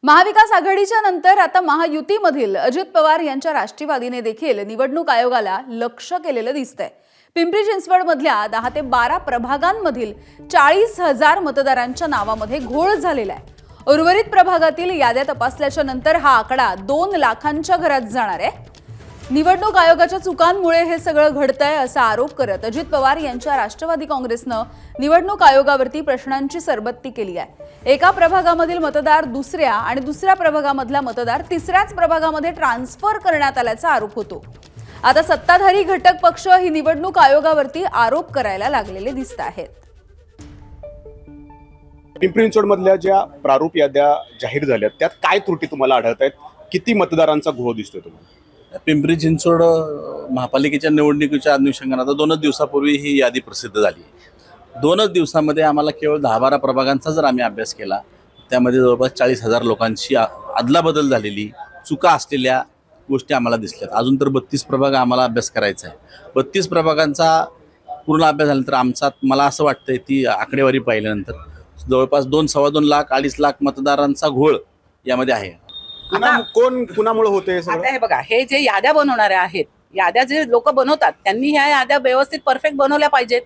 महाविकास आघाडीच्या नंतर आता महायुतीमधील अजित पवार यांच्या राष्ट्रवादीने देखील निवडणूक आयोगाला लक्ष केलेलं दिसतंय। पिंपरी चिंचवडमधल्या 10 ते 12 प्रभागांमधील 40,000 मतदारांच्या नावामध्ये घोळ झालेला आहे। उर्वरित प्रभागातील याद्या तपासल्याच्या नंतर हा आकडा 2 लाखांच्या घरात जाणार आहे। निवडणूक आयोगाच्या चुकांमुळे हे सगळं घडतंय असा आरोप करत अजित पवार यांच्या राष्ट्रवादी काँग्रेसनं निवडणूक आयोगावरती प्रश्नांची सरबत्ती केली आहे। एका प्रभागामधील मतदार दुसऱ्या आणि दुसऱ्या प्रभागामधला मतदार तिसऱ्याच प्रभागामध्ये ट्रान्सफर करण्यात आल्याचा आरोप होतो। आता सत्ताधारी घटक पक्ष ही निवडणूक आयोगावरती आरोप करायला लागलेले दिसत आहेत। पिंपरी चिंचवडमधल्या ज्या प्रारूप याद्या जाहीर झाल्या त्यात काय त्रुटी तुम्हाला आढळत आहेत? किती मतदारांचा घोळ दिसतोय तुम्हाला? पिंपरी चिंचवड महापालिकेच्या निवडणुकीच्या अनुषंगाने आता 2 दिवसापूर्वी ही यादी प्रसिद्ध झाली। 2 दिवसामध्ये आम्हाला केवळ 10-12 प्रभागांचा जर आम्ही अभ्यास केला त्यामध्ये जवळपास 40,000 लोकांची अदलाबदल झालेली चुका असलेल्या गोष्टी आम्हाला दिसल्यात। अजून तर 32 प्रभाग आम्हाला अभ्यास करायचा आहे। 32 प्रभागांचा पूर्ण अभ्यास झाल्यानंतर आमचा मला असं वाटतंय ती आकडेवारी पाहिल्यानंतर जवळपास 2-2.25 लाख 2.5 लाख मतदारांचा घोळ यामध्ये आहे। कोण कुणामुळे होते? आता हे बघा, हे जे याद्या बनवणारे आहेत, याद्या जे लोक बनवतात त्यांनी ह्या याद्या व्यवस्थित परफेक्ट बनवल्या पाहिजेत।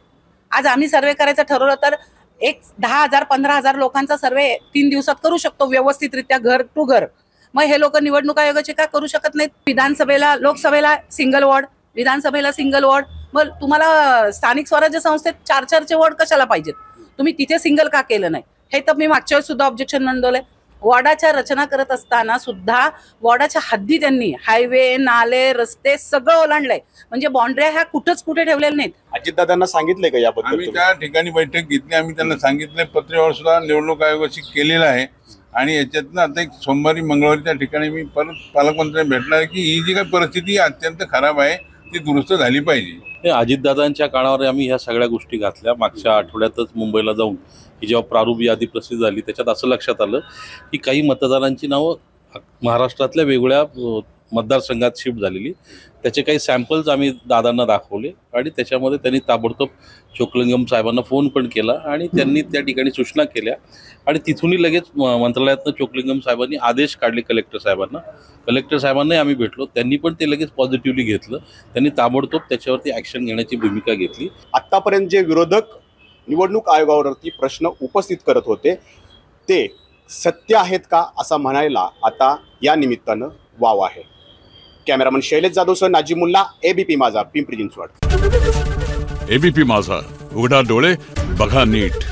आज आम्ही सर्वे करायचं ठरवलं तर एक 10,000-15,000 लोकांचा सर्वे 3 दिवसात करू शकतो व्यवस्थितरित्या घर टू घर। मग हे लोक निवडणूक आयोगाचे का करू शकत नाहीत? विधानसभेला लोकसभेला सिंगल वॉर्ड, विधानसभेला सिंगल वॉर्ड, मग तुम्हाला स्थानिक स्वराज्य संस्थेत 4-4चे वॉर्ड कशाला पाहिजेत? तुम्ही तिथे सिंगल का केलं नाही? हे तर मी मागच्या वेळेस सुद्धा ऑब्जेक्शन नोंदवलंय। वॉर्डाच्या रचना करत असताना सुद्धा वॉर्डाच्या हद्दी त्यांनी हायवे, नाले, रस्ते सगळं ओलांडलंय। म्हणजे बाउंड्री ह्या कुठे ठेवलेल्या नाहीत। अजितदादांना सांगितले का याबद्दल? आम्ही त्या ठिकाणी बैठक घेतली, आम्ही त्यांना सांगितले, पत्रव्यवहार सुद्धा निवडणूक आयोगाशी केलेला आहे। आणि याच्यातनं आता एक सोमवारी मंगळवारी त्या ठिकाणी मी परत पालकमंत्र्यांना भेटणार की ही जी काही परिस्थिती अत्यंत खराब आहे ती दुरुस्त झाली पाहिजे। अजितदादांच्या काळावर आम्ही ह्या सगळ्या गोष्टी घातल्या। मागच्या आठवड्यातच मुंबईला जाऊन ही जेव्हा प्रारूप यादी प्रसिद्ध झाली त्याच्यात असं लक्षात आलं की काही मतदारांची नावं महाराष्ट्रातल्या वेगवेगळ्या मतदारसंघात शिफ्ट झालेली। त्याचे काही सॅम्पल्स आम्ही दादांना दाखवले आणि त्याच्यामध्ये त्यांनी ताबडतोब चोक्लिंगम साहेबांना फोन पण केला आणि त्यांनी त्या ठिकाणी सूचना केल्या आणि तिथूनही लगेच मंत्रालयातनं चोक्लिंगम साहेबांनी आदेश काढले कलेक्टर साहेबांना। कलेक्टर साहेबांनाही आम्ही भेटलो, त्यांनी पण ते लगेच पॉझिटिव्हली घेतलं। त्यांनी ताबडतोब त्याच्यावरती ॲक्शन घेण्याची भूमिका घेतली। आत्तापर्यंत जे विरोधक निवडणूक आयोगावरती प्रश्न उपस्थित करत होते ते सत्य आहेत का असं म्हणायला आता या निमित्तानं वाव आहे। कॅमेरामन शैलेश जाधवसह नाजिमुल्ला, एबीपी माझा, पिंपरी चिंचवड। एबीपी माझा, उघडा डोळे बघा नीट।